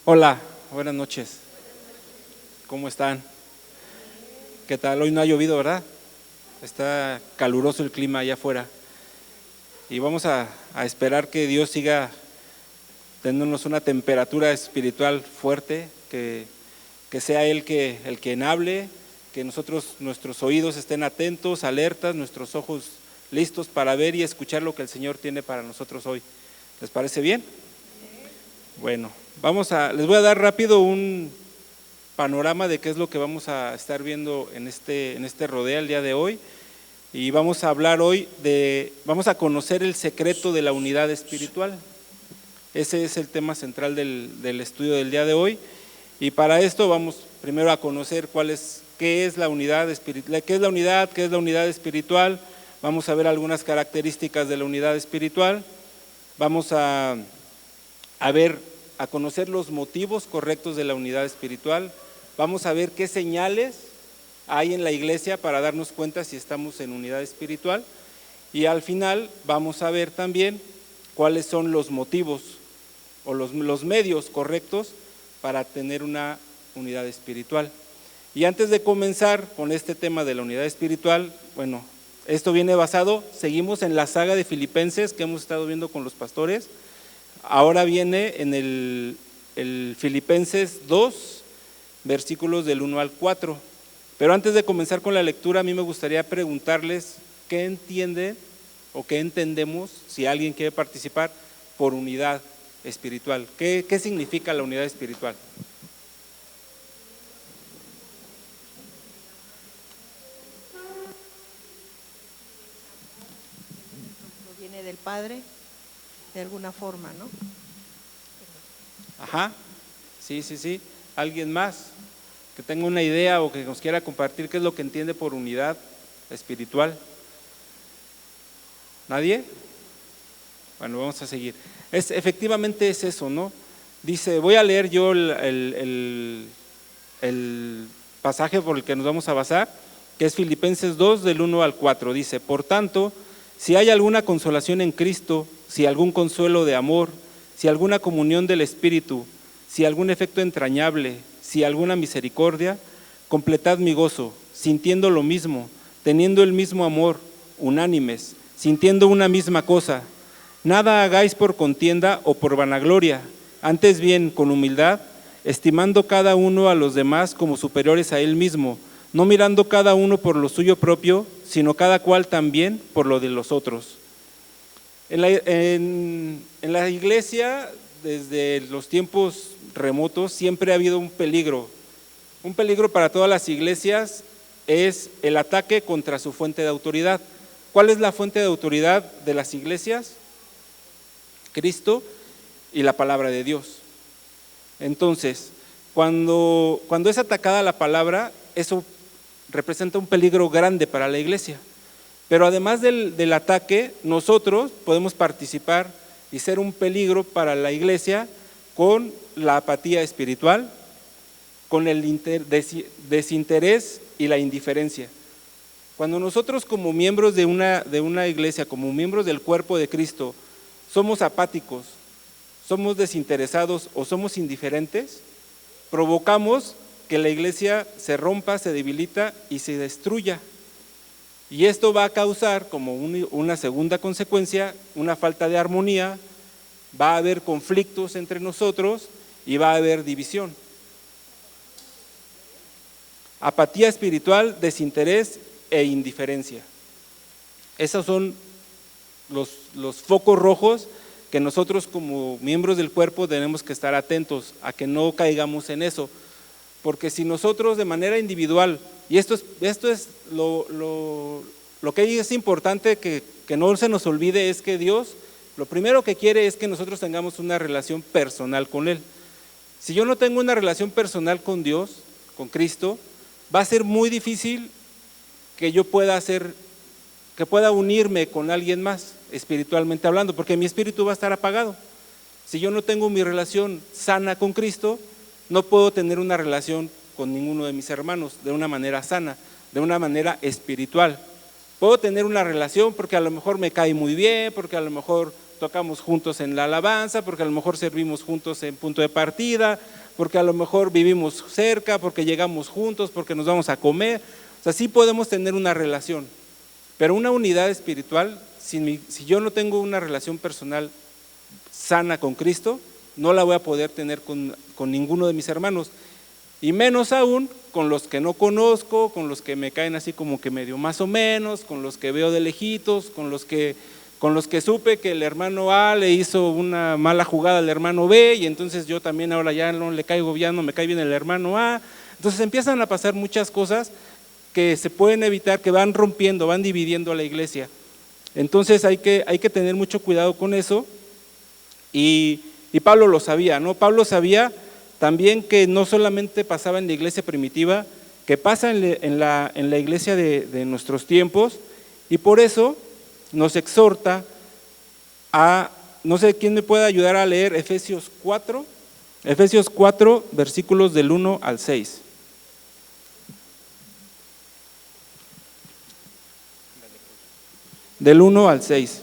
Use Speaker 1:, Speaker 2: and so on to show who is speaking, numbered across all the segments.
Speaker 1: Hola, buenas noches. ¿Cómo están? ¿Qué tal? Hoy no ha llovido, ¿verdad? Está caluroso el clima allá afuera. Y vamos a esperar que Dios siga dándonos una temperatura espiritual fuerte, que sea Él el que hable, que nuestros oídos estén atentos, alertas, nuestros ojos listos para ver y escuchar lo que el Señor tiene para nosotros hoy. ¿Les parece bien? Bueno, les voy a dar rápido un panorama de qué es lo que vamos a estar viendo en este rodeo el día de hoy. Y vamos a hablar hoy vamos a conocer el secreto de la unidad espiritual. Ese es el tema central del estudio del día de hoy. Y para esto vamos primero a conocer qué es la unidad espiritual, qué es la unidad espiritual. Vamos a ver algunas características de la unidad espiritual. Vamos a conocer los motivos correctos de la unidad espiritual. Vamos a ver qué señales hay en la iglesia para darnos cuenta si estamos en unidad espiritual. Y al final vamos a ver también cuáles son los motivos o los medios correctos para tener una unidad espiritual. Y antes de comenzar con este tema de la unidad espiritual, bueno, esto viene seguimos en la saga de Filipenses que hemos estado viendo con los pastores. Ahora viene en el Filipenses 2, versículos del 1 al 4. Pero antes de comenzar con la lectura, a mí me gustaría preguntarles qué entienden o qué entendemos, si alguien quiere participar, por unidad espiritual. ¿Qué significa la unidad espiritual?
Speaker 2: Viene del Padre, de alguna forma, ¿no?
Speaker 1: Ajá, sí. ¿Alguien más que tenga una idea o que nos quiera compartir qué es lo que entiende por unidad espiritual? ¿Nadie? Bueno, vamos a seguir. Efectivamente es eso, ¿no? Dice, voy a leer yo el pasaje por el que nos vamos a basar, que es Filipenses 2, del 1 al 4. Dice, por tanto, si hay alguna consolación en Cristo, si algún consuelo de amor, si alguna comunión del Espíritu, si algún efecto entrañable, si alguna misericordia, completad mi gozo, sintiendo lo mismo, teniendo el mismo amor, unánimes, sintiendo una misma cosa. Nada hagáis por contienda o por vanagloria, antes bien con humildad, estimando cada uno a los demás como superiores a él mismo, no mirando cada uno por lo suyo propio, sino cada cual también por lo de los otros. En la iglesia, desde los tiempos remotos, siempre ha habido un peligro. Un peligro para todas las iglesias es el ataque contra su fuente de autoridad. ¿Cuál es la fuente de autoridad de las iglesias? Cristo y la palabra de Dios. Entonces, cuando es atacada la palabra, eso representa un peligro grande para la iglesia. Pero además del ataque, nosotros podemos participar y ser un peligro para la iglesia con la apatía espiritual, con el desinterés y la indiferencia. Cuando nosotros como miembros de una iglesia, como miembros del cuerpo de Cristo, somos apáticos, somos desinteresados o somos indiferentes, provocamos que la iglesia se rompa, se debilita y se destruya. Y esto va a causar como una segunda consecuencia, una falta de armonía, va a haber conflictos entre nosotros y va a haber división. Apatía espiritual, desinterés e indiferencia. Esos son los focos rojos que nosotros como miembros del cuerpo tenemos que estar atentos a que no caigamos en eso. Porque si nosotros de manera individual, y esto es lo que es importante que no se nos olvide, es que Dios lo primero que quiere es que nosotros tengamos una relación personal con Él. Si yo no tengo una relación personal con Dios, con Cristo, va a ser muy difícil que yo pueda unirme con alguien más, espiritualmente hablando, porque mi espíritu va a estar apagado. Si yo no tengo mi relación sana con Cristo, no puedo tener una relación con ninguno de mis hermanos de una manera sana, de una manera espiritual. Puedo tener una relación porque a lo mejor me cae muy bien, porque a lo mejor tocamos juntos en la alabanza, porque a lo mejor servimos juntos en punto de partida, porque a lo mejor vivimos cerca, porque llegamos juntos, porque nos vamos a comer. O sea, sí podemos tener una relación, pero una unidad espiritual, si yo no tengo una relación personal sana con Cristo, no la voy a poder tener con ninguno de mis hermanos, y menos aún con los que no conozco, con los que me caen así como que medio más o menos, con los que veo de lejitos, con los que supe que el hermano A le hizo una mala jugada al hermano B, y entonces yo también ahora ya no le caigo, ya no me cae bien el hermano A. Entonces empiezan a pasar muchas cosas que se pueden evitar, que van rompiendo, van dividiendo a la iglesia. Entonces hay que tener mucho cuidado con eso, y Pablo lo sabía, ¿no? Pablo sabía también que no solamente pasaba en la iglesia primitiva, que pasa en la iglesia de nuestros tiempos, y por eso nos exhorta a, no sé quién me puede ayudar a leer Efesios 4, versículos del 1 al 6. Del 1 al 6.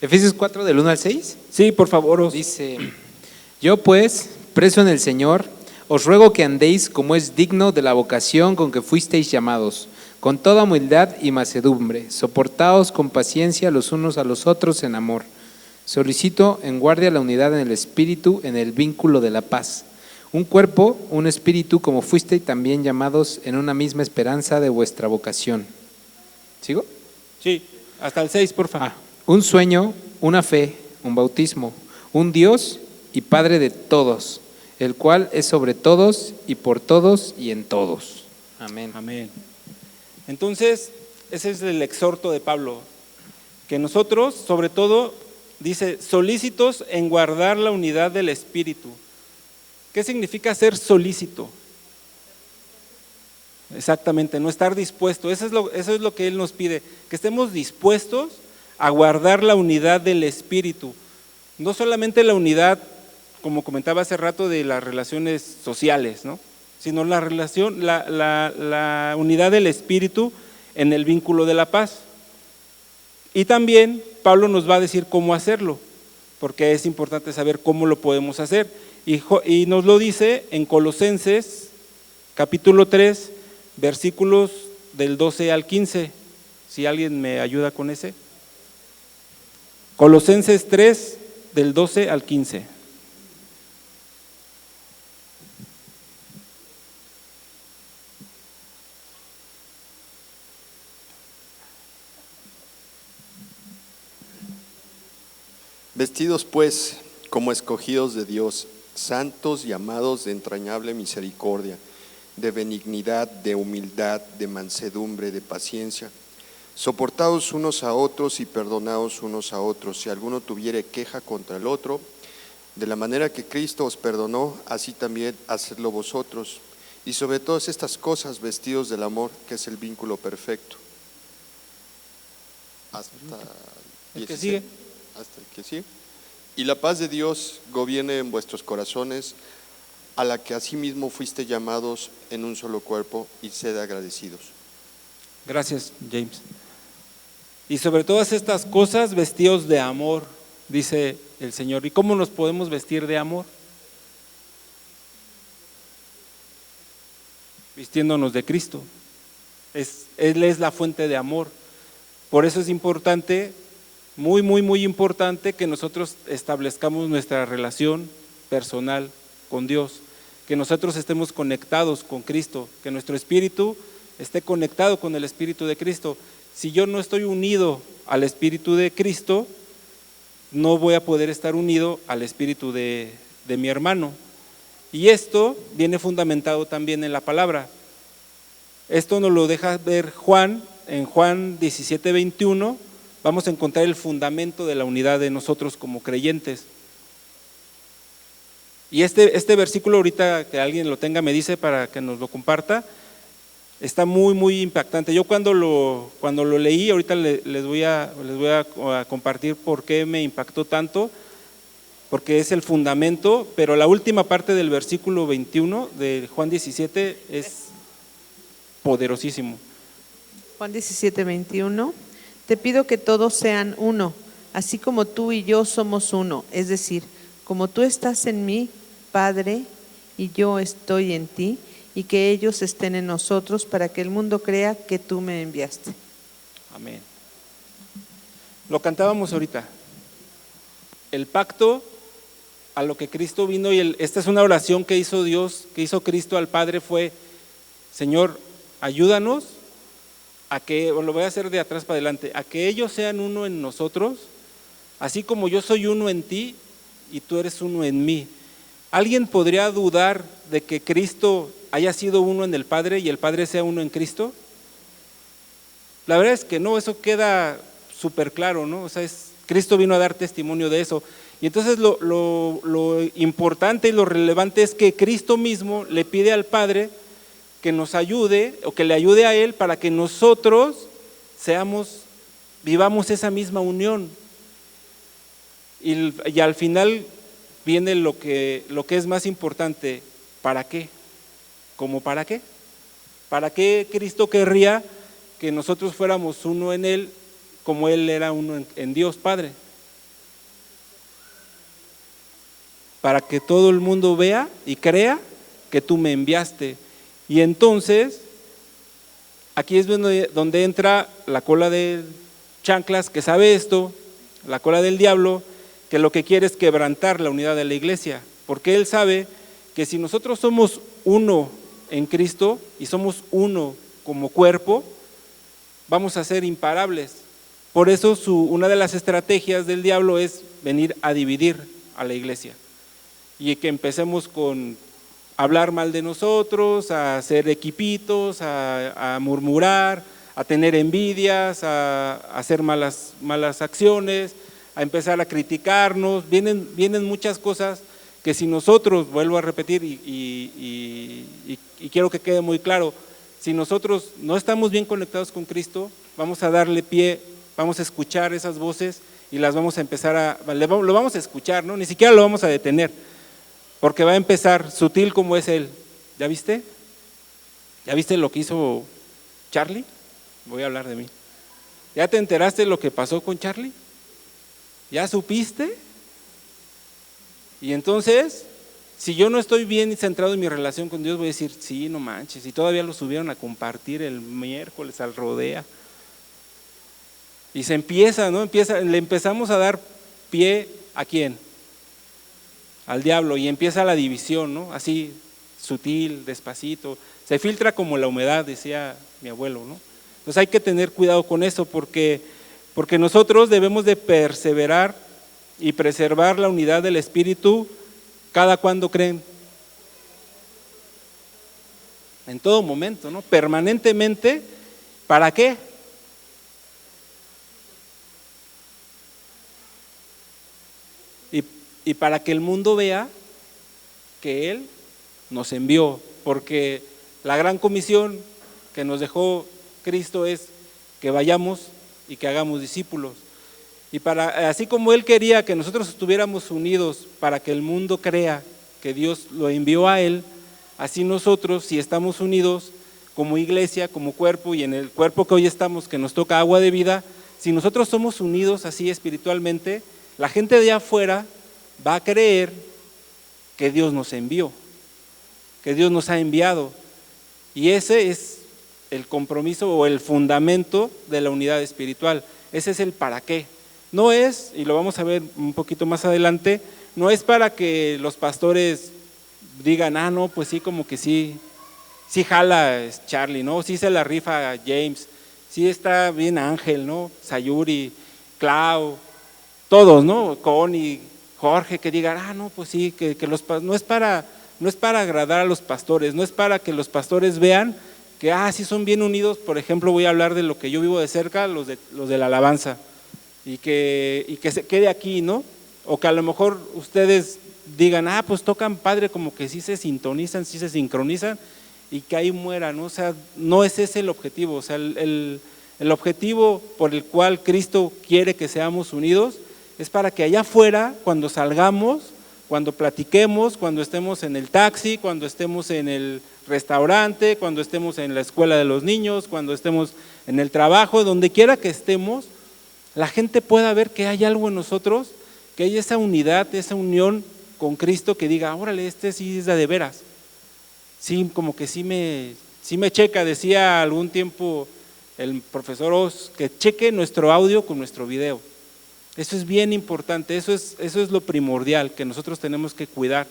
Speaker 3: Efesios 4 del 1 al 6.
Speaker 1: Sí, por favor.
Speaker 3: Dice: yo pues, preso en el Señor, os ruego que andéis como es digno de la vocación con que fuisteis llamados, con toda humildad y mansedumbre, soportaos con paciencia los unos a los otros en amor. Solicito en guardia la unidad en el espíritu, en el vínculo de la paz. Un cuerpo, un espíritu, como fuisteis también llamados en una misma esperanza de vuestra vocación. ¿Sigo?
Speaker 1: Sí, hasta el 6, por favor.
Speaker 3: Un sueño, una fe, un bautismo, un Dios y Padre de todos, el cual es sobre todos y por todos y en todos. Amén.
Speaker 1: Amén. Entonces, ese es el exhorto de Pablo, que nosotros, sobre todo, dice, solícitos en guardar la unidad del espíritu. ¿Qué significa ser solícito? Exactamente, no estar dispuesto. Eso es lo que él nos pide, que estemos dispuestos a guardar la unidad del espíritu. No solamente la unidad, como comentaba hace rato, de las relaciones sociales, ¿no? Sino la unidad del espíritu en el vínculo de la paz. Y también Pablo nos va a decir cómo hacerlo, porque es importante saber cómo lo podemos hacer. Y nos lo dice en Colosenses capítulo 3, versículos del 12 al 15. Si alguien me ayuda con ese. Colosenses 3, del 12 al 15.
Speaker 4: Vestidos pues como escogidos de Dios, santos y amados de entrañable misericordia, de benignidad, de humildad, de mansedumbre, de paciencia, soportaos unos a otros y perdonaos unos a otros, si alguno tuviere queja contra el otro, de la manera que Cristo os perdonó, así también hacedlo vosotros, y sobre todas estas cosas vestidos del amor, que es el vínculo perfecto. Hasta
Speaker 1: el que sigue.
Speaker 4: Hasta el que sigue. Y la paz de Dios gobierne en vuestros corazones, a la que asimismo fuiste llamados en un solo cuerpo, y sed agradecidos.
Speaker 1: Gracias, James. Y sobre todas estas cosas, vestidos de amor, dice el Señor. ¿Y cómo nos podemos vestir de amor? Vistiéndonos de Cristo. Él es la fuente de amor. Por eso es importante, muy, muy, muy importante, que nosotros establezcamos nuestra relación personal con Dios, que nosotros estemos conectados con Cristo, que nuestro espíritu esté conectado con el espíritu de Cristo. Si yo no estoy unido al espíritu de Cristo, no voy a poder estar unido al espíritu de mi hermano. Y esto viene fundamentado también en la palabra. Esto nos lo deja ver Juan, en Juan 17:21, vamos a encontrar el fundamento de la unidad de nosotros como creyentes. Y este versículo, ahorita que alguien lo tenga, me dice para que nos lo comparta, está muy, muy impactante. Yo cuando lo leí, ahorita les voy a compartir por qué me impactó tanto. porque es el fundamento, pero la última parte del versículo 21 de Juan 17 es poderosísimo.
Speaker 2: Juan 17, 21. Te pido que todos sean uno, así como tú y yo somos uno. Es decir, como tú estás en mí, Padre, y yo estoy en ti, y que ellos estén en nosotros para que el mundo crea que tú me enviaste.
Speaker 1: Amén. Lo cantábamos ahorita. El pacto a lo que Cristo vino, y esta es una oración que hizo Dios, que hizo Cristo al Padre, fue: Señor, ayúdanos a que, lo voy a hacer de atrás para adelante, a que ellos sean uno en nosotros, así como yo soy uno en ti y tú eres uno en mí. ¿Alguien podría dudar de que Cristo haya sido uno en el Padre y el Padre sea uno en Cristo? La verdad es que no, eso queda súper claro, ¿no? O sea, Cristo vino a dar testimonio de eso. Y entonces lo importante y lo relevante es que Cristo mismo le pide al Padre que nos ayude o que le ayude a Él para que nosotros vivamos esa misma unión. Y al final viene lo que es más importante: ¿para qué? ¿Cómo para qué? ¿Para qué Cristo querría que nosotros fuéramos uno en Él como Él era uno en Dios Padre? Para que todo el mundo vea y crea que tú me enviaste. Y entonces, aquí es donde entra la cola de chanclas, que sabe esto, la cola del diablo, que lo que quiere es quebrantar la unidad de la iglesia, porque él sabe que si nosotros somos uno en Cristo y somos uno como cuerpo, vamos a ser imparables. Por eso una de las estrategias del diablo es venir a dividir a la iglesia, y que empecemos con hablar mal de nosotros, a hacer equipitos, a murmurar, a tener envidias, a hacer malas acciones, a empezar a criticarnos. Vienen muchas cosas que si nosotros, vuelvo a repetir y quiero que quede muy claro, si nosotros no estamos bien conectados con Cristo, vamos a darle pie, vamos a escuchar esas voces y las vamos a empezar lo vamos a escuchar, ¿no? Ni siquiera lo vamos a detener, porque va a empezar sutil como es Él. ¿Ya viste? ¿Ya viste lo que hizo Charlie? Voy a hablar de mí. ¿Ya te enteraste de lo que pasó con Charlie? ¿Ya supiste? Y entonces, si yo no estoy bien centrado en mi relación con Dios, voy a decir, sí, no manches, y todavía lo subieron a compartir el miércoles al Rodea. Y se empieza, ¿no? Le empezamos a dar pie ¿a quién? Al diablo, y empieza la división, ¿no? Así, sutil, despacito, se filtra como la humedad, decía mi abuelo, ¿no? Entonces hay que tener cuidado con eso, porque nosotros debemos de perseverar y preservar la unidad del Espíritu. ¿Cada cuándo creen? En todo momento, ¿no? Permanentemente. ¿Para qué? Y para que el mundo vea que Él nos envió, porque la gran comisión que nos dejó Cristo es que vayamos y que hagamos discípulos. Y así como Él quería que nosotros estuviéramos unidos para que el mundo crea que Dios lo envió a Él, así nosotros, si estamos unidos como iglesia, como cuerpo, y en el cuerpo que hoy estamos, que nos toca agua de vida, si nosotros somos unidos así espiritualmente, la gente de afuera va a creer que Dios nos envió, que Dios nos ha enviado. Y ese es el compromiso o el fundamento de la unidad espiritual. Ese es el para qué. No es, y lo vamos a ver un poquito más adelante, no es para que los pastores digan, no, pues sí, como que sí jala Charlie, ¿no? Sí se la rifa James, sí está bien Ángel, ¿no? Sayuri, Clau, todos, ¿no? Connie, Jorge, que digan, no, pues sí, que no es para agradar a los pastores, no es para que los pastores vean que sí son bien unidos. Por ejemplo, voy a hablar de lo que yo vivo de cerca, los de la alabanza, y que se quede aquí, ¿no? O que a lo mejor ustedes digan, pues tocan padre, como que sí se sintonizan, sí se sincronizan, y que ahí muera, ¿no? O sea, no es ese el objetivo. O sea, el objetivo por el cual Cristo quiere que seamos unidos Es para que allá afuera, cuando salgamos, cuando platiquemos, cuando estemos en el taxi, cuando estemos en el restaurante, cuando estemos en la escuela de los niños, cuando estemos en el trabajo, donde quiera que estemos, la gente pueda ver que hay algo en nosotros, que hay esa unidad, esa unión con Cristo, que diga, órale, este sí es de veras. Sí, como que sí me checa, decía algún tiempo el profesor Oz, que cheque nuestro audio con nuestro video. Eso es bien importante, eso es lo primordial que nosotros tenemos que cuidar.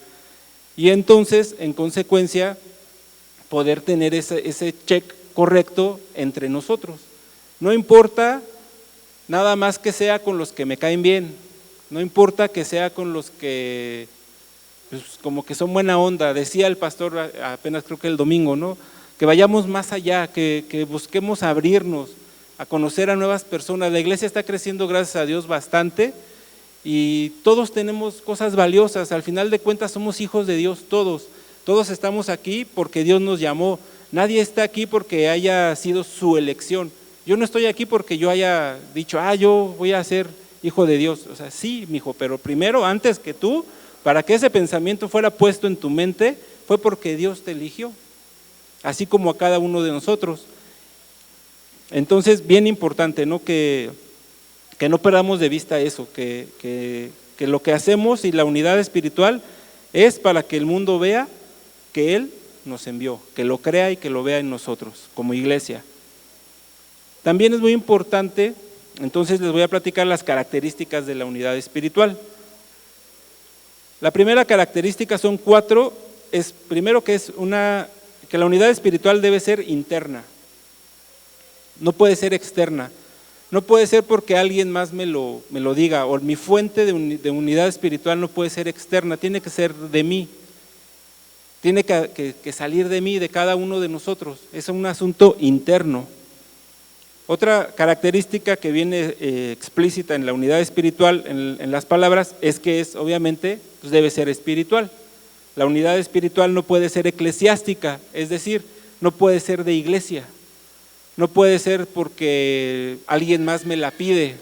Speaker 1: Y entonces, en consecuencia, poder tener ese check correcto entre nosotros. No importa nada más que sea con los que me caen bien, no importa que sea con los que pues, como que son buena onda. Decía el pastor apenas creo que el domingo, ¿no? Que vayamos más allá, que busquemos abrirnos a conocer a nuevas personas. La iglesia está creciendo, gracias a Dios, bastante, y todos tenemos cosas valiosas. Al final de cuentas somos hijos de Dios, todos estamos aquí porque Dios nos llamó. Nadie está aquí porque haya sido su elección. Yo no estoy aquí porque yo haya dicho, yo voy a ser hijo de Dios. O sea, sí, mijo, pero primero, antes que tú, para que ese pensamiento fuera puesto en tu mente, fue porque Dios te eligió, así como a cada uno de nosotros. Entonces, bien importante, ¿no? Que no perdamos de vista eso, que lo que hacemos y la unidad espiritual es para que el mundo vea que Él nos envió, que lo crea y que lo vea en nosotros como iglesia. También es muy importante, entonces les voy a platicar las características de la unidad espiritual. La primera característica son 4, primero que la unidad espiritual debe ser interna, no puede ser externa, no puede ser porque alguien más me lo diga, o mi fuente de unidad espiritual no puede ser externa, tiene que ser de mí, tiene que salir de mí, de cada uno de nosotros, es un asunto interno. Otra característica que viene explícita en la unidad espiritual, en las palabras, es que obviamente pues debe ser espiritual. La unidad espiritual no puede ser eclesiástica, es decir, no puede ser de iglesia, no puede ser porque alguien más me la pide,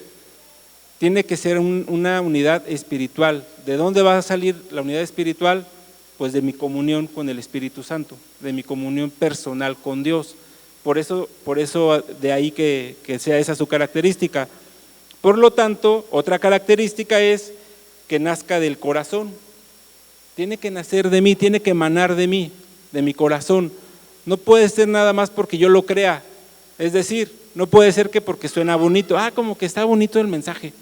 Speaker 1: tiene que ser una unidad espiritual. ¿De dónde va a salir la unidad espiritual? Pues de mi comunión con el Espíritu Santo, de mi comunión personal con Dios. Por eso de ahí que sea esa su característica. Por lo tanto, otra característica es que nazca del corazón. Tiene que nacer de mí, tiene que emanar de mí, de mi corazón. No puede ser nada más porque yo lo crea. Es decir, no puede ser que porque suena bonito, como que está bonito el mensaje.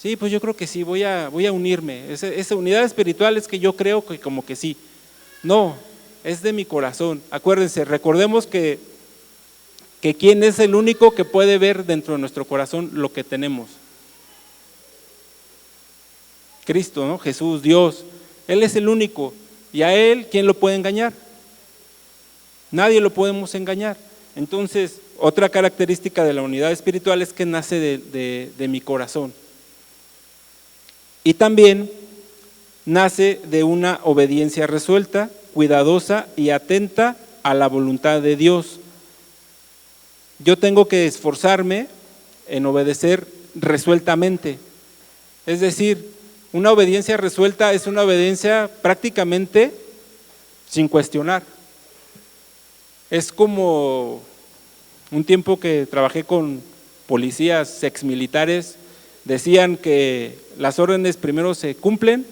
Speaker 1: Sí, pues yo creo que sí, voy a unirme. Esa unidad espiritual es que yo creo que como que sí. No, es de mi corazón. Acuérdense, recordemos que quién es el único que puede ver dentro de nuestro corazón lo que tenemos. Cristo, ¿no? Jesús, Dios, Él es el único. Y a Él, ¿quién lo puede engañar? Nadie lo podemos engañar. Entonces, otra característica de la unidad espiritual es que nace de mi corazón. Y también nace de una obediencia resuelta, cuidadosa y atenta a la voluntad de Dios. Yo tengo que esforzarme en obedecer resueltamente. Es decir, una obediencia resuelta es una obediencia prácticamente sin cuestionar. Es como un tiempo que trabajé con policías exmilitares, decían que las órdenes primero se cumplen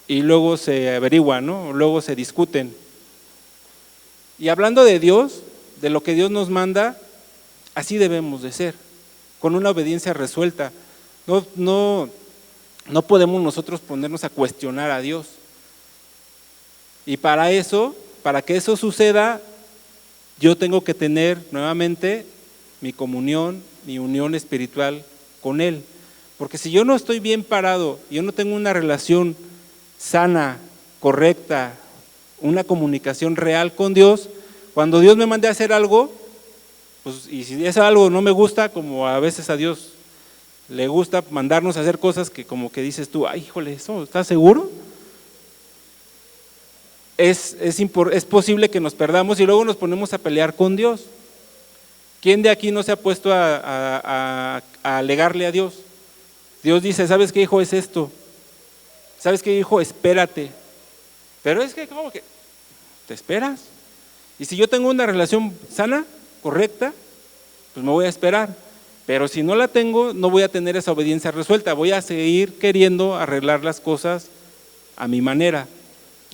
Speaker 1: y luego se averiguan, ¿no? Luego se discuten. Y hablando de Dios, de lo que Dios nos manda, así debemos de ser, con una obediencia resuelta. No podemos nosotros ponernos a cuestionar a Dios. Y para que eso suceda, yo tengo que tener nuevamente mi comunión, mi unión espiritual con Él. Porque si yo no estoy bien parado, yo no tengo una relación sana, correcta, una comunicación real con Dios, cuando Dios me mande a hacer algo, pues, y si ese algo no me gusta, como a veces a Dios le gusta mandarnos a hacer cosas que como que dices tú, híjole, ¿eso estás seguro? Es posible que nos perdamos y luego nos ponemos a pelear con Dios. ¿Quién de aquí no se ha puesto a alegarle a Dios? Dios dice, ¿sabes qué, hijo? Es esto. ¿Sabes qué, hijo? Espérate. Pero es que, ¿cómo que? ¿Te esperas? Y si yo tengo una relación sana, correcta, pues me voy a esperar. Pero si no la tengo, no voy a tener esa obediencia resuelta. Voy a seguir queriendo arreglar las cosas a mi manera.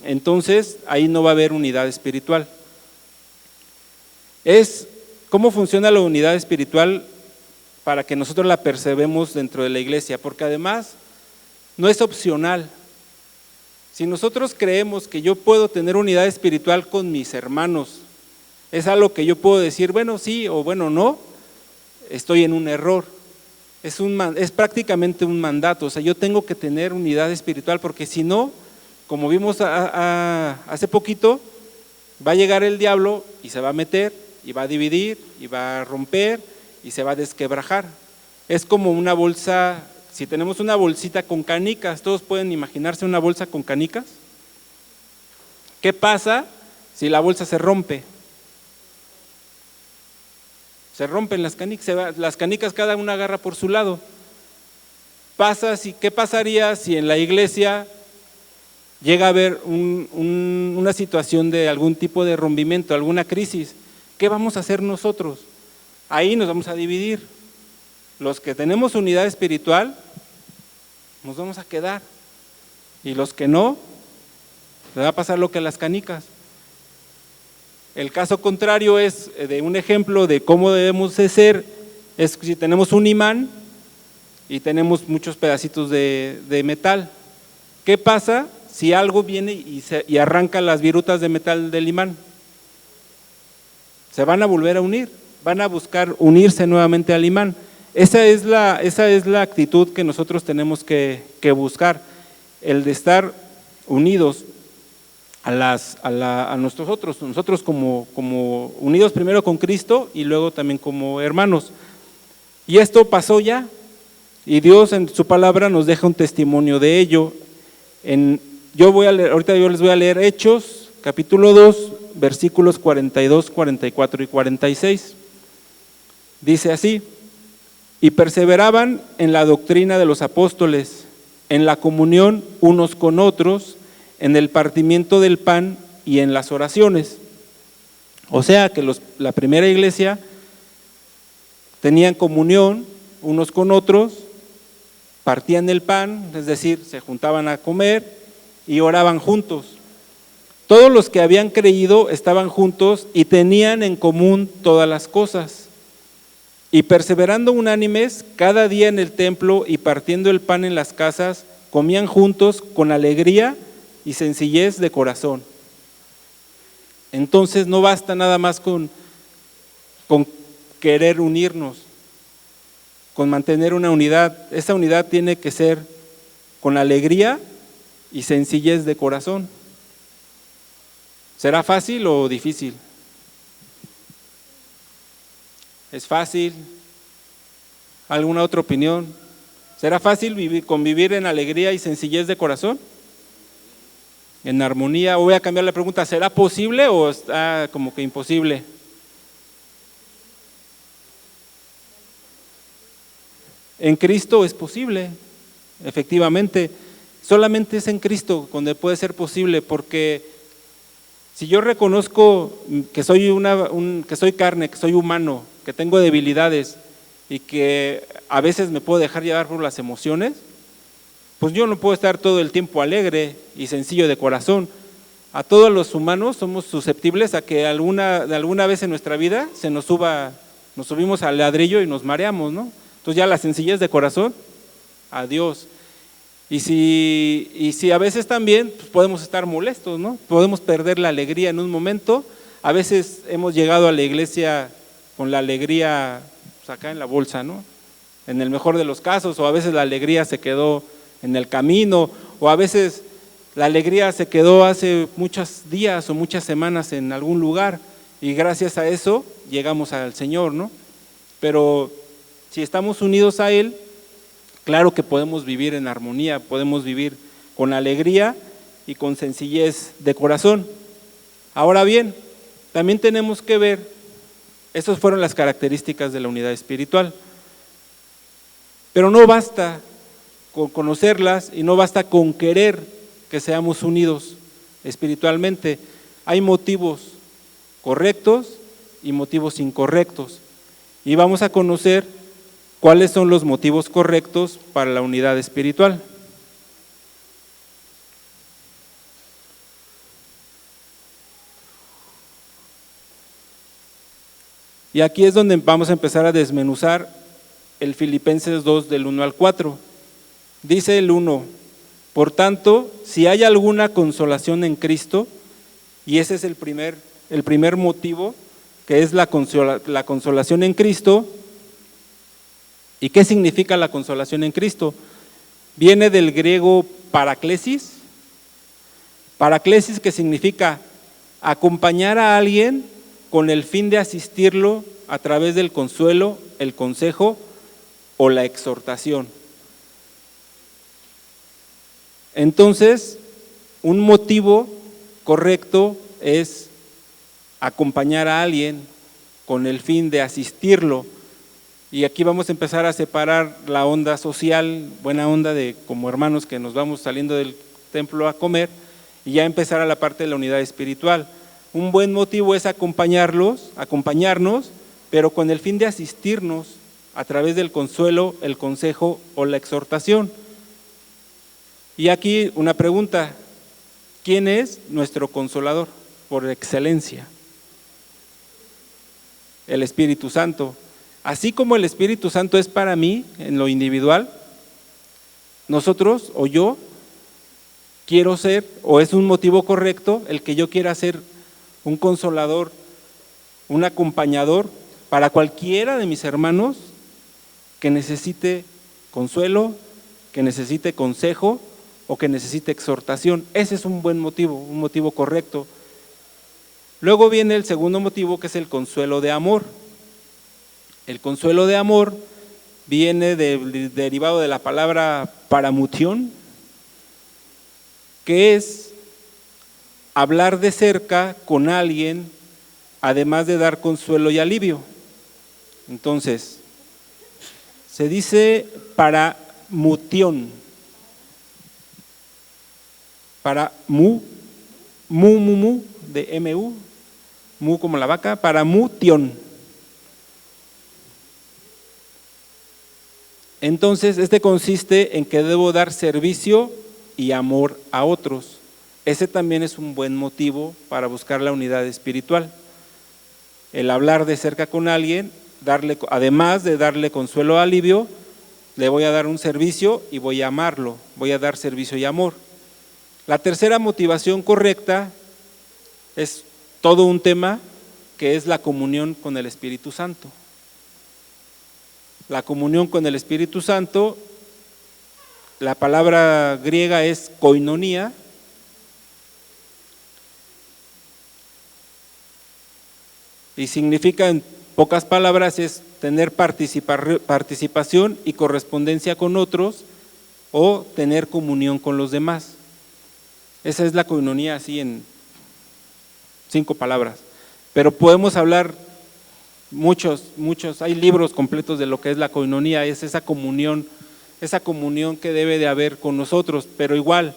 Speaker 1: Entonces, ahí no va a haber unidad espiritual. ¿Cómo funciona la unidad espiritual para que nosotros la percebamos dentro de la iglesia? Porque además no es opcional. Si nosotros creemos que yo puedo tener unidad espiritual con mis hermanos, es algo que yo puedo decir, bueno, sí o bueno, no, estoy en un error. Es prácticamente un mandato, o sea, yo tengo que tener unidad espiritual, porque si no, como vimos hace poquito, va a llegar el diablo y se va a meter y va a dividir y va a romper y se va a desquebrajar. Es como una bolsa. Si tenemos una bolsita con canicas, ¿todos pueden imaginarse una bolsa con canicas? ¿Qué pasa si la bolsa se rompe? Se rompen las canicas, cada una agarra por su lado. ¿Qué pasaría si en la iglesia llega a haber una situación de algún tipo de rompimiento, alguna crisis? ¿Qué vamos a hacer nosotros? Ahí nos vamos a dividir. Los que tenemos unidad espiritual nos vamos a quedar, y los que no, le va a pasar lo que a las canicas. El caso contrario es de un ejemplo de cómo debemos de ser, es si tenemos un imán y tenemos muchos pedacitos de metal. ¿Qué pasa si algo viene y arranca las virutas de metal del imán? Se van a volver a unir, van a buscar unirse nuevamente al imán. Esa es la actitud que nosotros tenemos que buscar, el de estar unidos a nosotros como unidos primero con Cristo y luego también como hermanos. Y esto pasó ya, y Dios en su palabra nos deja un testimonio de ello. Ahorita yo les voy a leer Hechos, capítulo 2, versículos 42, 44 y 46. Dice así: y perseveraban en la doctrina de los apóstoles, en la comunión unos con otros, en el partimiento del pan y en las oraciones. O sea que la primera iglesia tenían comunión unos con otros, partían el pan, es decir, se juntaban a comer y oraban juntos. Todos los que habían creído estaban juntos y tenían en común todas las cosas. Y perseverando unánimes cada día en el templo y partiendo el pan en las casas, comían juntos con alegría y sencillez de corazón. Entonces no basta nada más con querer unirnos, con mantener una unidad. Esa unidad tiene que ser con alegría y sencillez de corazón. ¿Será fácil o difícil? ¿Es fácil? ¿Alguna otra opinión? ¿Será fácil convivir en alegría y sencillez de corazón? ¿En armonía? O voy a cambiar la pregunta, ¿será posible o está como que imposible? En Cristo es posible, efectivamente. Solamente es en Cristo donde puede ser posible, porque si yo reconozco que soy que soy carne, que soy humano, que tengo debilidades y que a veces me puedo dejar llevar por las emociones, pues yo no puedo estar todo el tiempo alegre y sencillo de corazón. A todos los humanos somos susceptibles a que alguna vez en nuestra vida nos subimos al ladrillo y nos mareamos, ¿no? Entonces ya la sencillez de corazón, adiós. Y si a veces también pues podemos estar molestos, ¿no? Podemos perder la alegría en un momento. A veces hemos llegado a la iglesia con la alegría pues, acá en la bolsa, ¿no? En el mejor de los casos, o a veces la alegría se quedó en el camino, o a veces la alegría se quedó hace muchos días o muchas semanas en algún lugar, y gracias a eso llegamos al Señor, ¿no? Pero si estamos unidos a Él, claro que podemos vivir en armonía, podemos vivir con alegría y con sencillez de corazón. Ahora bien, también tenemos que ver, estas fueron las características de la unidad espiritual, pero no basta con conocerlas y no basta con querer que seamos unidos espiritualmente. Hay motivos correctos y motivos incorrectos. Y vamos a conocer cuáles son los motivos correctos para la unidad espiritual. Y aquí es donde vamos a empezar a desmenuzar el Filipenses 2 del 1 al 4. Dice el 1, por tanto, si hay alguna consolación en Cristo, y ese es el primer motivo, que es la consolación en Cristo. ¿Y qué significa la consolación en Cristo? Viene del griego paraklesis, que significa acompañar a alguien con el fin de asistirlo a través del consuelo, el consejo o la exhortación. Entonces, un motivo correcto es acompañar a alguien con el fin de asistirlo. Y aquí vamos a empezar a separar la onda social, buena onda de como hermanos que nos vamos saliendo del templo a comer, y ya empezar a la parte de la unidad espiritual. Un buen motivo es acompañarnos, pero con el fin de asistirnos a través del consuelo, el consejo o la exhortación. Y aquí una pregunta, ¿quién es nuestro consolador por excelencia? El Espíritu Santo. Así como el Espíritu Santo es para mí en lo individual, nosotros o yo quiero ser, o es un motivo correcto el que yo quiera ser un consolador, un acompañador para cualquiera de mis hermanos que necesite consuelo, que necesite consejo o que necesite exhortación. Ese es un buen motivo, un motivo correcto. Luego viene el segundo motivo, que es el consuelo de amor. El consuelo de amor viene derivado de la palabra paramutión, que es hablar de cerca con alguien, además de dar consuelo y alivio. Entonces, se dice paramutión, para mu, de mu, mu como la vaca, paramutión. Entonces, este consiste en que debo dar servicio y amor a otros. Ese también es un buen motivo para buscar la unidad espiritual. El hablar de cerca con alguien, además de darle consuelo o alivio, le voy a dar un servicio y voy a amarlo, voy a dar servicio y amor. La tercera motivación correcta es todo un tema que es la comunión con el Espíritu Santo. La comunión con el Espíritu Santo, la palabra griega es koinonía, y significa, en pocas palabras, es tener participación y correspondencia con otros o tener comunión con los demás. Esa es la koinonía, así en 5 palabras. Pero podemos hablar muchos, hay libros completos de lo que es la koinonía, es esa comunión que debe de haber con nosotros, pero igual,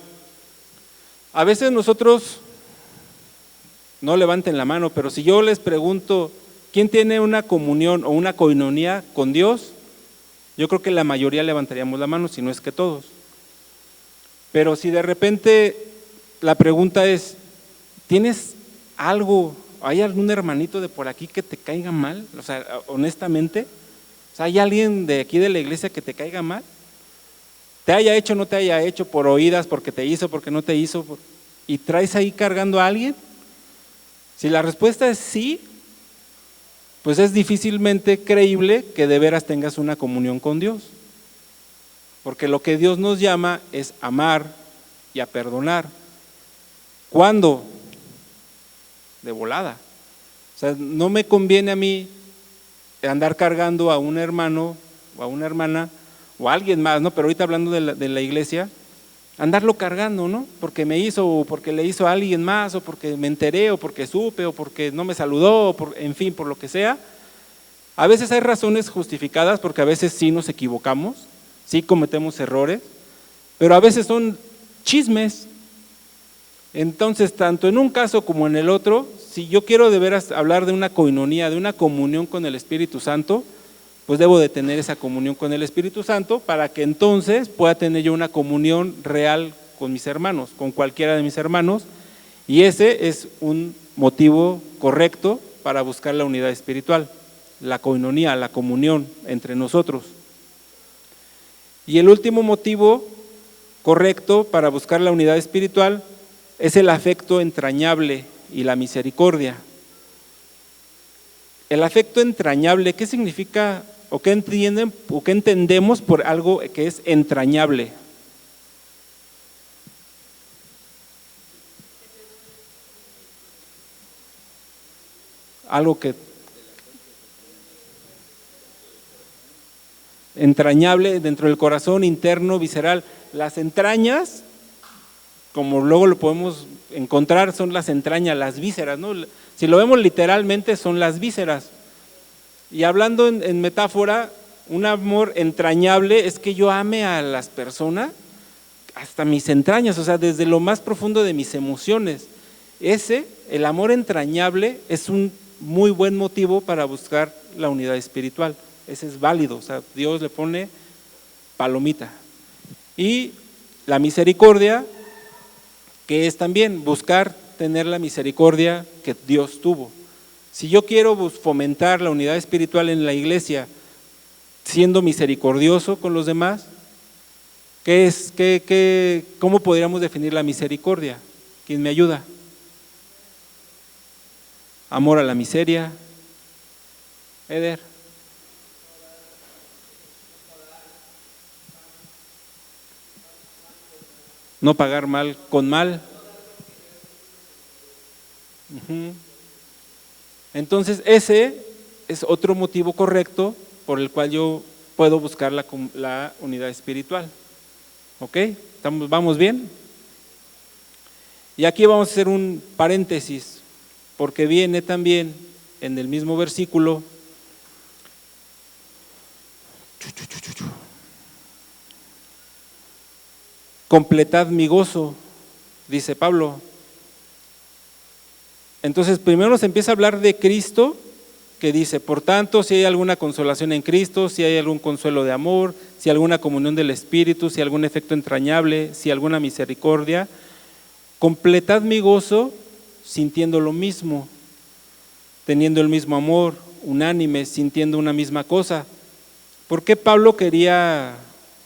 Speaker 1: a veces nosotros, no levanten la mano, pero si yo les pregunto, ¿quién tiene una comunión o una koinonía con Dios? Yo creo que la mayoría levantaríamos la mano, si no es que todos. Pero si de repente la pregunta es, ¿tienes algo, hay algún hermanito de por aquí que te caiga mal? O sea, honestamente, ¿hay alguien de aquí de la iglesia que te caiga mal? Te haya hecho o no te haya hecho, por oídas, porque te hizo, porque no te hizo, y traes ahí cargando a alguien. Si la respuesta es sí, pues es difícilmente creíble que de veras tengas una comunión con Dios. Porque lo que Dios nos llama es amar y a perdonar. ¿Cuándo? De volada. O sea, no me conviene a mí andar cargando a un hermano o a una hermana o a alguien más, ¿no? Pero ahorita hablando de la iglesia, andarlo cargando, ¿no? Porque me hizo, o porque le hizo a alguien más, o porque me enteré, o porque supe, o porque no me saludó, en fin, por lo que sea. A veces hay razones justificadas, porque a veces sí nos equivocamos, sí cometemos errores, pero a veces son chismes. Entonces, tanto en un caso como en el otro, si yo quiero de veras hablar de una coinonía, de una comunión con el Espíritu Santo, pues debo de tener esa comunión con el Espíritu Santo para que entonces pueda tener yo una comunión real con mis hermanos, con cualquiera de mis hermanos, y ese es un motivo correcto para buscar la unidad espiritual, la coinonía, la comunión entre nosotros. Y el último motivo correcto para buscar la unidad espiritual es el afecto entrañable y la misericordia. El afecto entrañable, ¿qué significa o qué entienden o qué entendemos por algo que es entrañable? Algo que entrañable dentro del corazón interno, visceral. Las entrañas, como luego lo podemos encontrar, son las entrañas, las vísceras, ¿no? Si lo vemos literalmente, son las vísceras. Y hablando en metáfora, un amor entrañable es que yo ame a las personas hasta mis entrañas, o sea, desde lo más profundo de mis emociones. El amor entrañable es un muy buen motivo para buscar la unidad espiritual. Ese es válido, o sea, Dios le pone palomita. Y la misericordia, que es también buscar tener la misericordia que Dios tuvo. Si yo quiero fomentar la unidad espiritual en la iglesia siendo misericordioso con los demás, ¿cómo podríamos definir la misericordia? ¿Quién me ayuda? Amor a la miseria. Eder. No pagar mal con mal. Entonces ese es otro motivo correcto por el cual yo puedo buscar la unidad espiritual. ¿Ok? ¿Vamos bien? Y aquí vamos a hacer un paréntesis, porque viene también en el mismo versículo, completad mi gozo, dice Pablo. Entonces primero nos empieza a hablar de Cristo, que dice, por tanto, si hay alguna consolación en Cristo, si hay algún consuelo de amor, si hay alguna comunión del Espíritu, si hay algún efecto entrañable, si hay alguna misericordia, completad mi gozo sintiendo lo mismo, teniendo el mismo amor, unánime, sintiendo una misma cosa. ¿Por qué Pablo quería,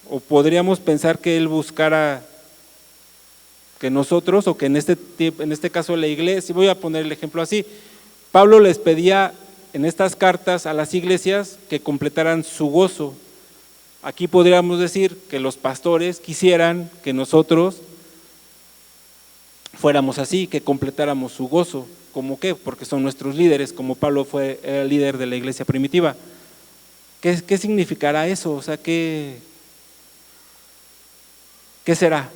Speaker 1: o podríamos pensar que él buscara que nosotros, o que en este caso la iglesia, voy a poner el ejemplo así, Pablo les pedía en estas cartas a las iglesias que completaran su gozo? Aquí podríamos decir que los pastores quisieran que nosotros fuéramos así, que completáramos su gozo. ¿Cómo qué? Porque son nuestros líderes, como Pablo fue el líder de la iglesia primitiva. ¿Qué significará eso? O sea, ¿qué será?